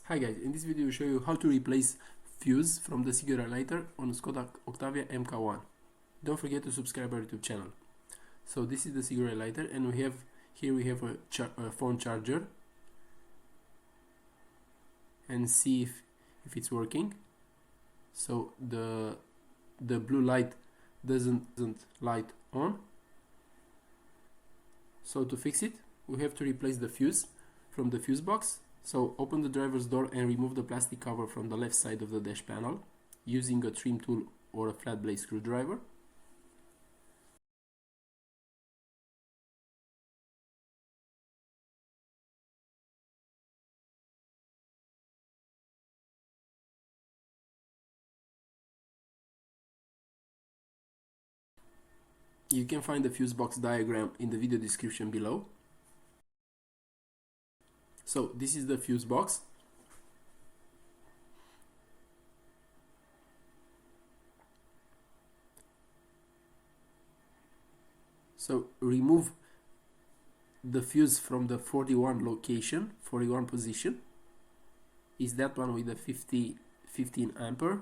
Hi guys, in this video I'll show you how to replace fuse from the cigarette lighter on Skoda Octavia Mk1. Don't forget to subscribe our YouTube channel. So this is the cigarette lighter, and we have a phone charger, and see if it's working. So the blue light doesn't light on. So to fix it, we have to replace the fuse from the fuse box. So open the driver's door and remove the plastic cover from the left side of the dash panel using a trim tool or a flat blade screwdriver. You can find the fuse box diagram in the video description below. So this is the fuse box. So remove the fuse from the 41 location, 41 position. Is that one with the 15 ampere.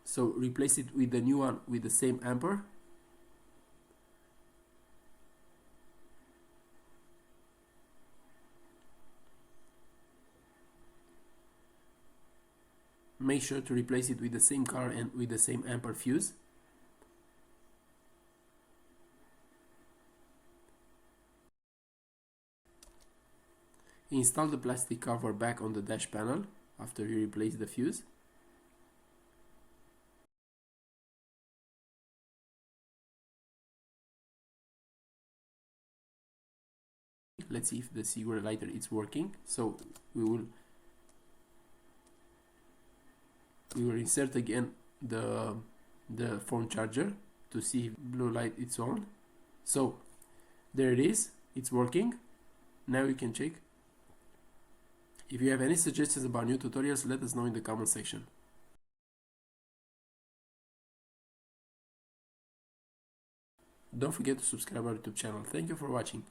So replace it with the new one with the same ampere. Make sure to replace it with the same color and with the same ampere fuse. Install the plastic cover back on the dash panel after you replace the fuse. Let's see if the cigarette lighter is working. So we will insert again the phone charger to see if blue light is on. So there it is, it's working. Now you can check. If you have any suggestions about new tutorials, let us know in the comment section. Don't forget to subscribe our YouTube channel. Thank you for watching.